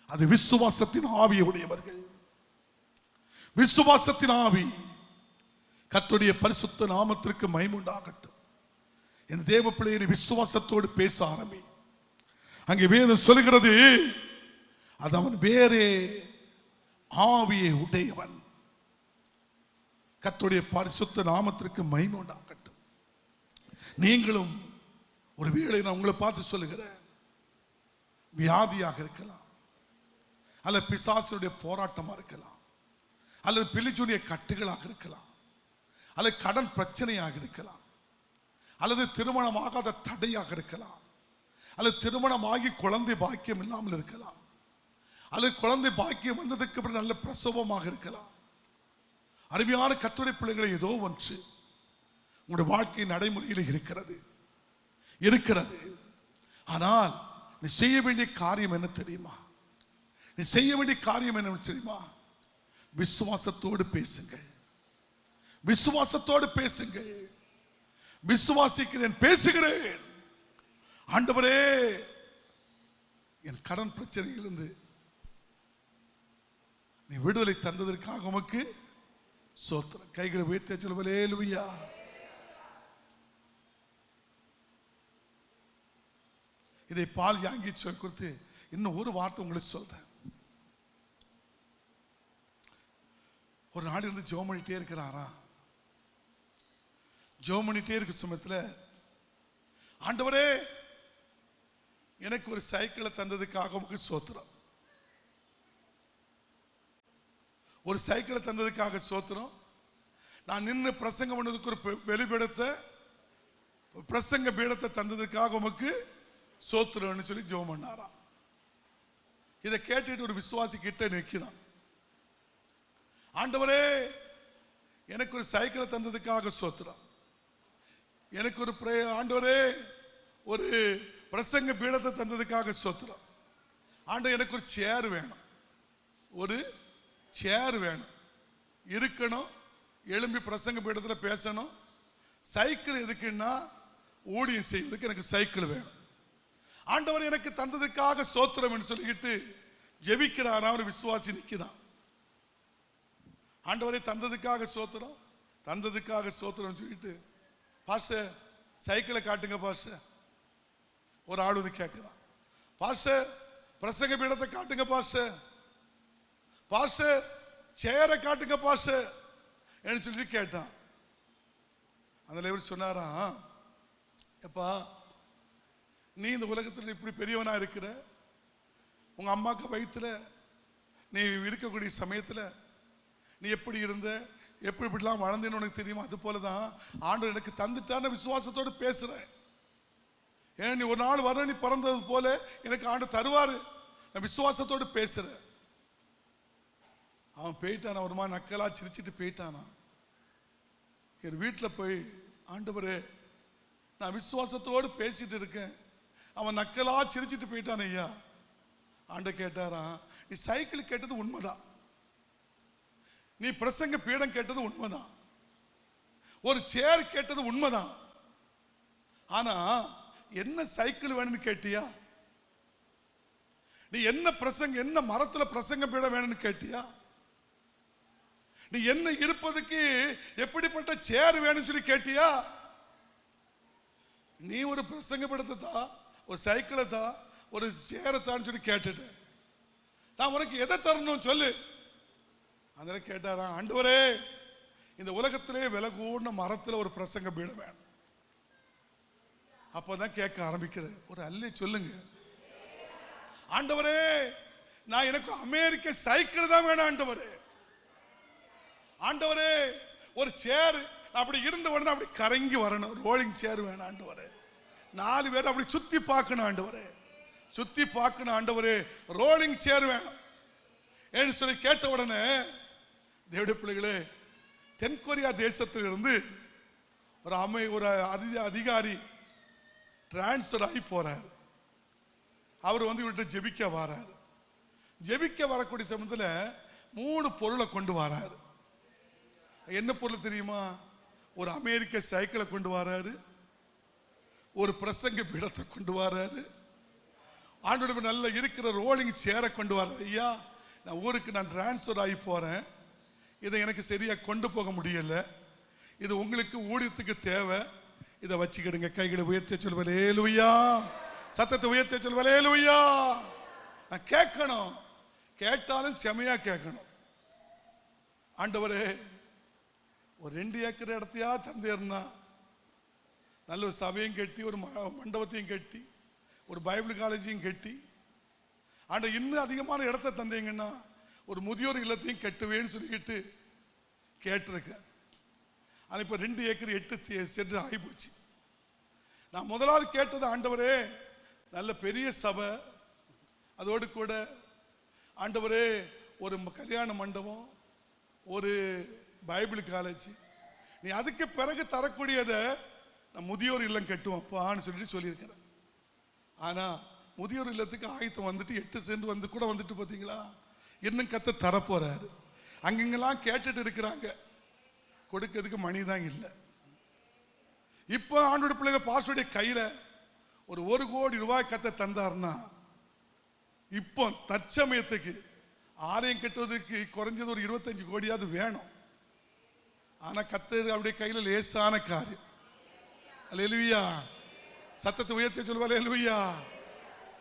அது விசுவாசத்தின் ஆவியை உடையவர்கள். விசுவாசத்தின் ஆவி. கர்த்தருடைய பரிசுத்த நாமத்திற்கு மகிமை உண்டாகட்டும். என் தேவ பிள்ளையை விசுவாசத்தோடு பேச ஆரம்பி. அங்கே வேதம் சொல்கிறது, அது அவன் வேறே ஆவியை உடையவன். கர்த்தருடைய பரிசுத்த நாமத்திற்கு மகிமை உண்டாகட்டும். நீங்களும் ஒரு வேளை நான் உங்களை பார்த்து சொல்லுகிறேன், வியாதியாக இருக்கலாம், அல்லது பிசாசுடைய போராட்டமா இருக்கலாம், அல்லது பிலிச்சுடைய கட்டுகளாக இருக்கலாம், அல்லது கடன் பிரச்சனையாக இருக்கலாம், அல்லது திருமணமாகாத தடையாக இருக்கலாம், அல்லது திருமணமாகி குழந்தை பாக்கியம் இல்லாமல் இருக்கலாம், அல்லது குழந்தை பாக்கியம் வந்ததுக்கு அப்புறம் நல்ல பிரசவமாக இருக்கலாம். அருமையான கர்த்தருடைய பிள்ளைகளை, ஏதோ ஒன்று உங்களுடைய வாழ்க்கை நடைமுறையில் இருக்கிறது. ஆனால் நீ செய்ய வேண்டிய காரியம் என்ன தெரியுமா? நீ செய்ய வேண்டிய காரியம் என்ன தெரியுமா? விசுவாசத்தோடு பேசுங்கள். விசுவாசத்தோடு பேசுங்கள். விசுவாசிக்கிறேன், பேசுகிறேன். ஆண்டவரே, என் கடன் பிரச்சனையிலிருந்து நீ விடுதலை தந்ததற்காக உமக்கு ஸ்தோத்திரம். கைகளை உயர்த்தி சொல்லுவலே லூயா. இதை பால் யாங்கி சொல் கொடுத்து இன்னும் ஒரு வார்த்தை உங்களுக்கு சொல்றேன். ஒரு நாடு இருந்து ஜெபம் பண்ணிட்டே இருக்கிறாரா? ஜெபம் பண்ணிட்டே இருக்க சமயத்தில், ஆண்டவரே எனக்கு ஒரு சைக்கிளை தந்ததுக்காக உமக்கு ஸ்தோத்திரம். ஒரு சைக்கிளை தந்ததுக்காக ஸ்தோத்திரம். நான் நின்று பிரசங்கம் பண்ணதுக்கு ஒரு வெளிப்படத்தை, பிரசங்க பீடத்தை தந்ததுக்காக உமக்கு ஸ்தோத்திரம்னு சொல்லி ஜெபம் பண்ணாரா. இதை கேட்டுட்டு ஒரு விசுவாசி கிட்ட நிற்கிறான். ஆண்டவரே எனக்கு ஒரு சைக்கிளை தந்ததுக்காக ஸ்தோத்திரம். எனக்கு ஒரு ஆண்டவரே ஒரு பிரசங்க பீடத்தை தந்ததுக்காக ஸ்தோத்திரம். ஆண்டவர் எனக்கு ஒரு சேர் வேணும், ஒரு சேர் வேணும், இருக்கணும், எழும்பி பிரசங்க பீடத்தில் பேசணும். சைக்கிள் எதுக்குன்னா ஊழியம் செய்வதற்கு எனக்கு சைக்கிள் வேணும். ஆண்டவர் எனக்கு தந்ததுக்காக ஸ்தோத்திரம் சொல்லிக்கிட்டு ஜெபிக்கிறாரா ஒரு விசுவாசி நிற்கிறான். ஆண்டவரை தந்ததுக்காக ஸ்தோத்திரம், தந்ததுக்காக ஸ்தோத்திரம் சொல்லிட்டு, பாஸ்டர் சைக்கிளை காட்டுங்க பாஸ்டர். ஒரு ஆள் வந்து கேட்குதான், பாஸ்டர் பிரசங்க பீடத்தை காட்டுங்க பாஸ்டர், பாஸ்டர் சேரை காட்டுங்க பாஸ்டர் என்று சொல்லி கேட்டான். அதில் இவர் சொன்னாரா, எப்பா நீ இந்த உலகத்தில் இப்படி பெரியவனா இருக்கிற, உங்க அம்மாக்கு வயிற்றுல நீ இருக்கக்கூடிய சமயத்தில் நீ எப்படி இருந்த, எப்படி இப்படிலாம் வளர்ந்தேன்னு உனக்கு தெரியுமா? அது போலதான் ஆண்டவர் எனக்கு தந்துட்டான விசுவாசத்தோடு பேசுறேன். ஏன் நீ ஒரு நாள் வர, நீ பிறந்தது போல எனக்கு ஆண்டு தருவாரு, நான் விசுவாசத்தோடு பேசுறேன். அவன் போயிட்டானா, ஒரு மாதிரி நக்கலா சிரிச்சிட்டு போயிட்டானா. என் வீட்டில் போய், ஆண்டவரே நான் விசுவாசத்தோடு பேசிட்டு இருக்கேன், அவன் நக்கலா சிரிச்சிட்டு போயிட்டான் ஐயா. ஆண்ட கேட்டாரா, நீ சைக்கிள் கேட்டது உண்மைதான், நீ பிரசங்க பீடம் கேட்டது உண்மைதான், ஒரு சேர் கேட்டது உண்மைதான். ஆனா என்ன சைக்கிள் வேணும்னு கேட்டியா? நீ என்ன பிரசங்க, என்ன மரத்துல பிரசங்க பீடம் வேணும்னு கேட்டியா? நீ என்ன இருப்பதுக்கு எப்படிப்பட்ட சேர் வேணும்னு சொல்லி கேட்டியா? நீ ஒரு பிரசங்க பீடத்தை தான், ஒரு சைக்கிளை தான், ஒரு சேரை தான் சொல்லி கேட்டுட்ட. நான் உனக்கு எதை தரணும் சொல்லு. அதனால கேட்டாரா, ஆண்டவரே இந்த உலகத்திலே விலை கூடின மரத்தில் ஒரு பிரசங்க பீடம் வேணும். அப்பதான் கேட்க ஆரம்பிக்கிற, ஒரு அல்லே சொல்லுங்க. ஆண்டவரே நான் எனக்கு அமெரிக்க சைக்கிள் தான் வேணும் ஆண்டவரே. ஆண்டவரே ஒரு சேர் அப்படி இருந்த உடனே அப்படி கரங்கி வரணும். ரோலிங் சேர் வேணும் ஆண்டவரே. 4 பேர் அப்படி சுத்தி பார்க்கணும் ஆண்டவரே, சுத்தி பார்க்கணும் ஆண்டவரே, ரோலிங் சேர் வேணும் என்று சொல்லி கேட்ட உடனே தேவனுடைய பிள்ளைகளே, தென்கொரியா தேசத்திலிருந்து ஒரு அதிகாரி டிரான்ஸ்பர் ஆகி போறார். அவர் இவர்கிட்ட ஜெபிக்க வராரு. ஜெபிக்க வரக்கூடிய சமயத்தில் 3 பொருளை கொண்டு வராரு. என்ன பொருள் தெரியுமா? ஒரு அமெரிக்க சைக்கிளை கொண்டு வராரு, ஒரு பிரசங்க பீடத்தை கொண்டு வராரு, ஆண்டோட நல்ல இருக்கிற ரோலிங் சேரை கொண்டு வராரு. ஐயா, நான் ஊருக்கு டிரான்ஸ்பர் ஆகி போறேன், இதை எனக்கு சரியா கொண்டு போக முடியல, இது உங்களுக்கு ஊழியத்துக்கு தேவை, இதை வச்சுக்கிடுங்க. கைகளை உயர்த்த சொல்லுவேன், ஹல்லேலூயா. சத்தத்தை உயர்த்த சொல்லுவேன், ஹல்லேலூயா. நான் கேட்கணும், கேட்டாலும் செமையா கேட்கணும். ஆண்டவரே, ஒரு 2 ஏக்கர் இடத்தையா தந்தேர்னா, நல்ல ஒரு சபையும் கட்டி, ஒரு மண்டபத்தையும் கட்டி, ஒரு பைபிள் காலேஜையும் கட்டி, ஆண்ட இன்னும் அதிகமான இடத்த தந்தீங்கன்னா ஒரு முதியோர் இல்லத்தையும் கட்டுவேன்னு சொல்லிக்கிட்டு கேட்டிருக்கேன். அது இப்போ 2 ஏக்கர் 8 சென்ட் ஆகி போச்சு. நான் முதலாவது கேட்டது, ஆண்டவரே நல்ல பெரிய சபை, அதோடு கூட ஆண்டவரே ஒரு கல்யாண மண்டபம், ஒரு பைபிள் காலேஜ், நீ அதுக்கு பிறகு தரக்கூடியதை நான் முதியோர் இல்லம் கட்டுவோம்ப்பான்னு சொல்லியிருக்கிறேன். ஆனால் முதியோர் இல்லத்துக்கு ஆயத்தம் 8 சென்ட் கூட பார்த்தீங்களா, இன்னும் கத்த தரப்போறாரு. அங்கெங்கெல்லாம் கேட்டுட்டு இருக்கிறாங்க, கொடுக்கிறதுக்கு மணி தான் இல்லை. இப்போ ஆண்டோட பிள்ளைங்க பாஸ்வேர்டைய கையில் ஒரு 1 கோடி ரூபாய் கத்த தந்தார்னா, இப்போ தற்சமயத்துக்கு ஆலயம் கட்டுவதற்கு குறைஞ்சது ஒரு 25 கோடியாவது வேணும். ஆனால் கத்தர் அவருடைய கையில் லேசான காரியம். அல்லேலூயா. சத்தத்தை உயர்த்தி சொல்லுவா, அல்லேலூயா.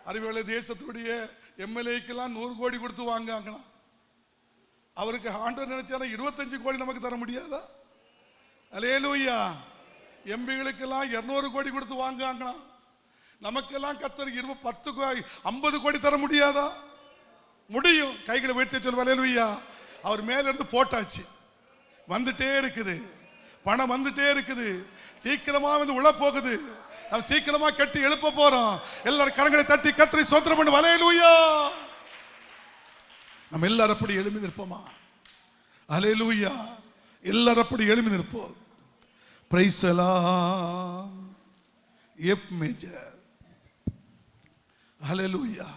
அறிவுள்ள தேசத்துடைய எம்எல்ஏக்கெல்லாம் 100 கோடி கொடுத்து வாங்கலாம். அவருக்கு ஆண்டவர் நினைச்சாலும் 25 கோடி நமக்கு தர முடியாதா? அல்லேலூயா. எம்பிகளுக்கெல்லாம் 200 கோடி கொடுத்து வாங்கலாம். நமக்கெல்லாம் கத்தர் 50 கோடி தர முடியாதா? முடியும். கைகளை உயர்த்தி சொல்லுவா, அல்லேலூயா. அவர் மேல இருந்து போட்டாச்சு, வந்துட்டே இருக்குது, பணம் வந்துட்டே இருக்குது, சீக்கிரமா உள்ள போகுது. நாம் சீக்கிரமா கட்டி எழுப்ப போறோம். எல்லாரும் கரங்களை தட்டி கர்த்தரை ஸ்தோத்திரம் பண்ணு, அல்லேலூயா. நம்ம எல்லாரும் அப்படி எழும்பி நிற்போமா? அல்லேலூயா. எல்லாரும் அப்படி எழும்பி நிற்போம். Praise the Lord. எப் மேஜர். அல்லேலூயா.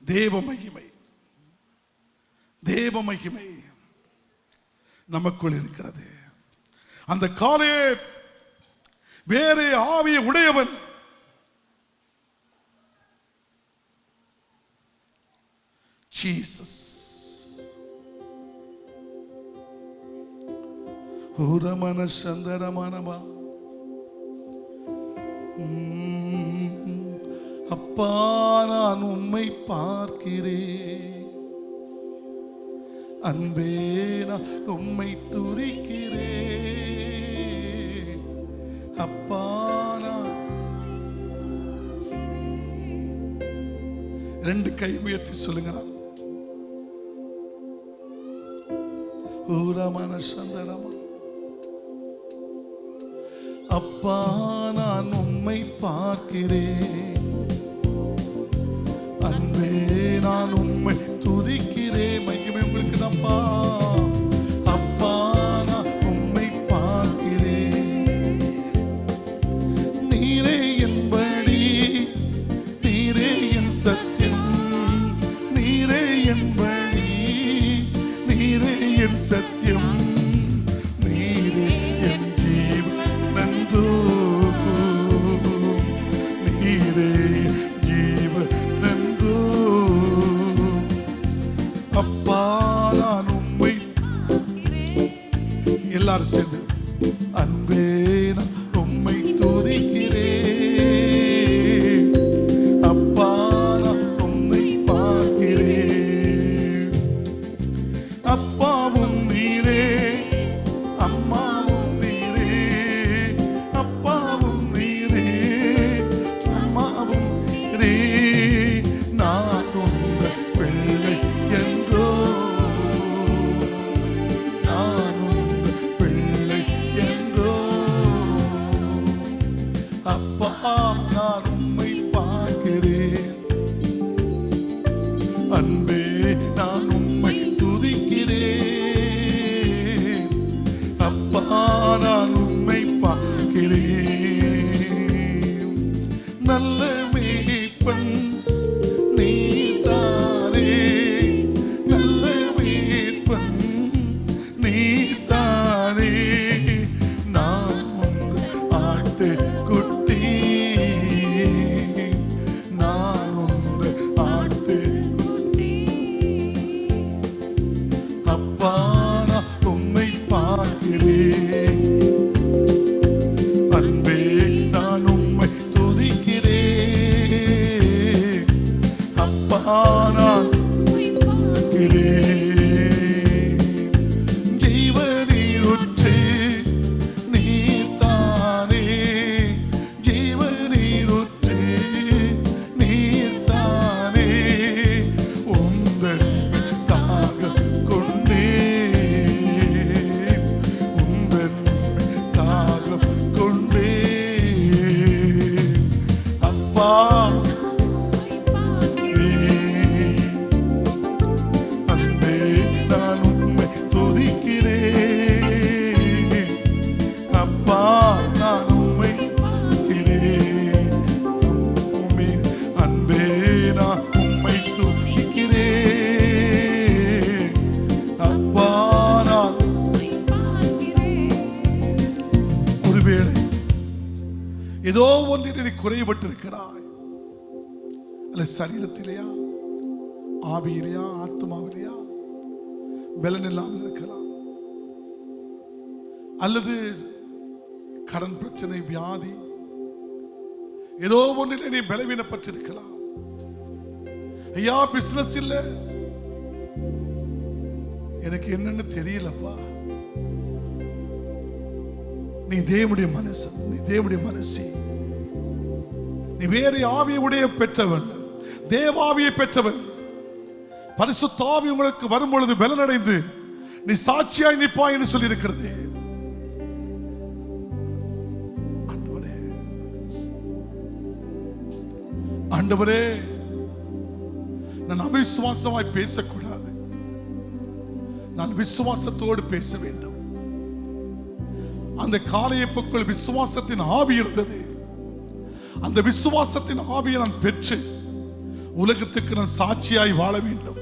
தேவ மகிமை, தேவ மகிமை நமக்குள் இருக்கிறது. அந்த காலே வேறு ஆவியை உடையவன், ஜீசஸ். உரமன சந்தரமானவா. அப்பா, நான் உம்மை பார்க்கிறேன், அன்பே நான் உம்மை துதிக்கிறேன். அப்பா, நான் 2 கை உயர்த்தி சொல்லுங்க. ஊரமான சந்தரமா. அப்பா, நான் உம்மை பார்க்கிறேன், அன்பே நான் உம்மை துதிக்கிறேன். மகிமை உங்களுக்கு தான்ப்பா. அப்பா, நான் உம்மை பார்க்கிறேன், நீரே என் வழி, நீரே என் சத்தியம், நீரே என் வழி, நீரே என் சத்தியம், நீரே என் ஜீவனன்றோ, நீரே ஜீவனன்றோ. அப்பா, நான் உம்மை, எல்லாரும் சேர்ந்து, அன்பே நான் உம்மை துதிக்கிறேன். அப்பா, நான் உம்மை பார்க்கிறேன். அப்பாவும் நீரே, அம்மாவும் நீரே, அப்பாவும் நீரே, அம்மாவும் மீட்பன் நீதானே, நல்ல மீட்பன் நீதானே. நான் உந்து ஆட்டுக்குட்டி, நான் உந்து ஆட்டுக்குட்டி. அப்பா நான் உம்மை பார்க்கிறேன், அன்பே நான் உம்மை துதிக்கிறேன். அப்பா நான் பார்க்கிறேன், ஜீவநீருற்று நீர்தானே, ஜீவநீருற்று நீர்தானே. உந்தன் தாகம் கொண்டேன், உந்தன் தாகம் கொண்டேன். அப்பா அன்பே நான் உம்மை துதிக்கிறேன். அப்பா நான் உம்மை துதிக்கிறேன். அன்பே நான் உம்மை துதிக்கிறேன். அப்பா நான் ஒருவேளை ஏதோ ஒன்றில் நீ குறைபட்டிருக்கிறாய், அல்ல சரீரத்திலேயா, ஆவியிலையா, ஆத்மாவிலையா பலன் இல்லாமல் இருக்கலாம், அல்லது கடன் பிரச்சனை, வியாதி, ஏதோ ஒன்றிலே நீ பலவீனப்பட்டிருக்கலாம். ஐயா பிசினஸ் இல்ல, எனக்கு என்னன்னு தெரியலப்பா. நீ தேவனுடைய மனுஷன், நீ தேவனுடைய மனுஷி, நீ வேறு ஆவியுடைய பெற்றவன், தேவாவியை பெற்றவன். பரிசுத்த ஆவி உங்களுக்கு வரும் பொழுது பலனடைந்து நீ சாட்சியாய் நிற்பாய் என்று சொல்லி இருக்கிறது. ஆண்டவரே, ஆண்டவரே, நான் அவிசுவாசமாய் பேசக்கூடாது, நான் விசுவாசத்தோடு பேச வேண்டும். அந்த காலையப்புக்குள் விசுவாசத்தின் ஆவி இருந்தது. அந்த விசுவாசத்தின் ஆவியை நான் பெற்று உலகத்துக்கு நான் சாட்சியாய் வாழ வேண்டும்.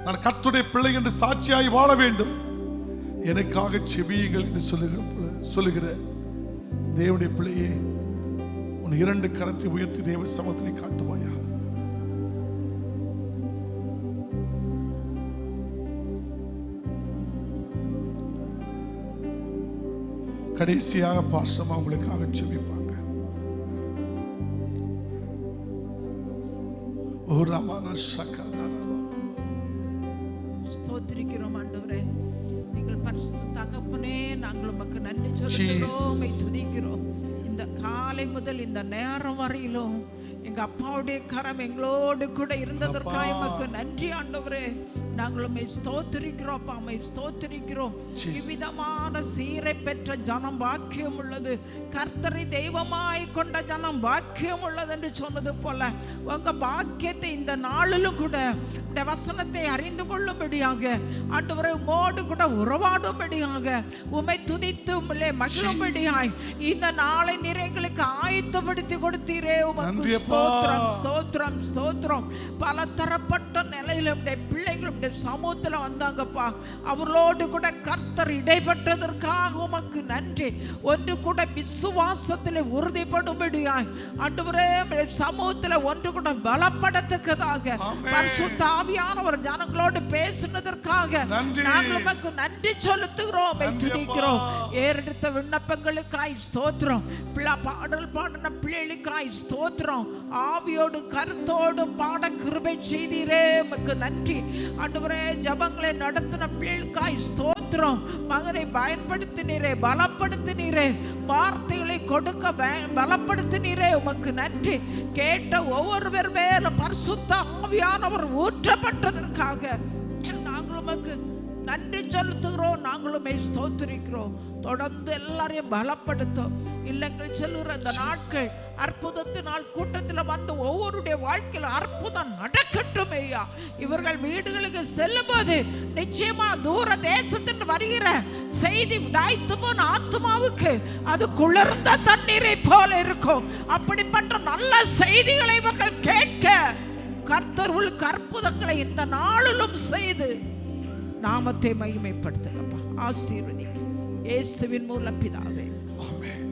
நான் கர்த்தருடைய பிள்ளை என்று சாட்சியாய் வாழ வேண்டும். எனக்காக செபியுங்கள் என்று சொல்லுகிற தேவனுடைய பிள்ளையே, உன் இரண்டு கரத்தை உயர்த்தி தேவ சமூகத்தை காட்டுவாயா. கடைசியாக பாஸ்டமா உங்களுக்காக செபிப்பாங்க. ஸ்தோத்திரிக்கிறோம் ஆண்டவரே, நீங்கள் பரிசுத்த தகப்பனே, நாங்கள் உமக்கு நன்றி சொல்லுகிறோம், துதிக்கிறோம். இந்த காலை முதல் இந்த நேரம் வரையிலும் எங்க அப்பாவுடைய கரம் எங்களோடு கூட இருந்ததற்காக உமக்கு நன்றி ஆண்டவரே. நாங்கள் உம்மை ஸ்தோத்திரிக்கிறோம், உம்மை ஸ்தோத்திரிக்கிறோம். இவ்விதமான சீரை பெற்ற ஜனம் பாக்கியம் உள்ளது, கர்த்தரை தெய்வமாய் கொண்ட ஜனம் பாக்கியம் உள்ளது என்று சொன்னது போல உங்க பாக்கியத்தை இந்த நாளிலும் கூட இந்த வசனத்தை அறிந்து கொள்ளும்படியாக ஆண்டவரை உம்மோடு கூட உறவாடும்படியாக உம்மை துதித்து உம்மிலே மகிழும்படியாய் இந்த நாளை நிறைங்களுக்கு ஆயத்தப்படுத்தி கொடுத்தீரே. உமக்கு ஸ்தோத்திரம், ஸ்தோத்திரம், ஸ்தோத்திரம். பல தரப்பட்ட நிலையில பிள்ளைகள் சமூகத்தில் வந்தாங்கப்பா, அவர்களோடு கூட கர்த்தர் இடைப்பட்டதற்காக உமக்கு நன்றி. ஒன்று கூட விசுவாசத்தில் உறுதிப்படும்படியாய் ஆண்டவரே சமூகத்தில் ஒன்று கூட பலப்படத்தக்கதாக பரிசுத்த ஆவியானவர் ஜனங்களோடு பேசினதற்காக நாங்கள் உமக்கு நன்றி செலுத்துகிறோம், துதிக்கிறோம். ஏறெடுத்த விண்ணப்பங்களுக்காய் ஸ்தோத்திரம், பாடல் பாடின பிள்ளைகளுக்காய் ஸ்தோத்திரம். ஆவியோடு கருத்தோடு பாட கிருபை செய்தீரே, உமக்கு நன்றி ஆண்டவரே. ஜபங்களை நடத்தின பிள்ளைகளுக்காய் ஸ்தோத்திரம். மகனை பயன்படுத்தினீரே, பலப்படுத்தினீரே, வார்த்தைகளை கொடுக்க பலப்படுத்தினீரே, உமக்கு நன்றி. கேட்ட ஒவ்வொருவர் மேல பரிசுத்த ஆவியானவர் ஊற்றப்பட்டதற்காக நாங்கள் உமக்கு நன்றி செலுத்துகிறோம், நாங்களுமே ஸ்தோத்திரிக்கிறோம். தொடர்ந்து எல்லாரையும் பலப்படுத்தும். இல்லங்கள் செல்லுகிற இந்த நாட்கள் அற்புதத்தினால் கூட்டத்தில் வந்து ஒவ்வொருடைய வாழ்க்கையில் அற்புதம் நடக்கட்டும் ஐயா. இவர்கள் வீடுகளுக்கு செல்லும்போது நிச்சயமா தூர தேசத்தில் வருகிற செய்தி உடைத்து போன ஆத்மாவுக்கு அது குளிர்ந்த தண்ணீரை போல இருக்கும். அப்படிப்பட்ட நல்ல செய்திகளை இவர்கள் கேட்க கர்த்தர் உங்களுக்கு அற்புதங்களை இந்த நாளிலும் செய்து நாமத்தை மகிமைப்படுத்துங்கப்பா. ஆசீர்வதிங்க இயேசுவின் மூலம் பிதாவே. ஆமென்.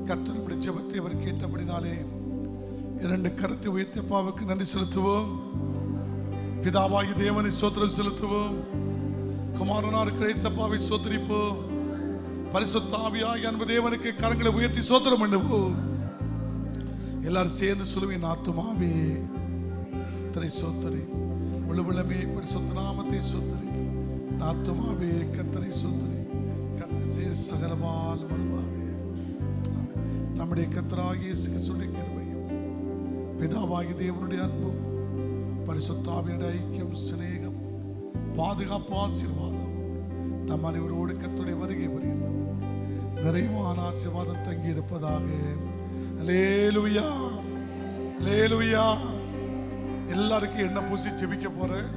கர்த்தருடைய ஜெபத்தை அவர் கேட்டபடினாலே இரண்டு கரத்தை உயர்த்தி அப்பாவுக்கு நன்றி செலுத்துவோம். பிதாவாகி தேவனை ஸ்தோத்திரம் செலுத்துவோம். குமாரனார் கிறிஸ்துவை ஸ்தோத்திரிப்போம். பரிசுத்த ஆவியாகிய அன்பு தேவனுக்கு கரங்களை உயர்த்தி ஸ்தோத்திரம் பண்ணுவோம். எல்லாரும் சேர்ந்து சொல்லுவேன். ஆத்துமாவே கர்த்தரை ஸ்தோத்திரி, முழுவலமே பரிசுத்த நாமத்தை ஸ்தோத்திரி. ஆத்துமாவே கர்த்தரை ஸ்தோத்திரி, கர்த்தர் சகலவால் வருவாரே. நம்முடைய கர்த்தராகிய இயேசு கிறிஸ்துவின் கிருபையும் பிதாவாகிய தேவனுடைய அன்பும் பரிசுத்த ஆவியுடைய ஐக்கியம், சிநேகம், பாதுகாப்பு, ஆசீர்வாதம் நம் அனைவரோடு கர்த்தருடைய வருகை பரியந்தம் நிறைவான ஆசீர்வாதம் தங்கி இருப்பதாக. அல்லேலூயா, அல்லேலூயா. எல்லாருக்கும் எண்ணெய் பூசி ஜெபிக்க போறேன்.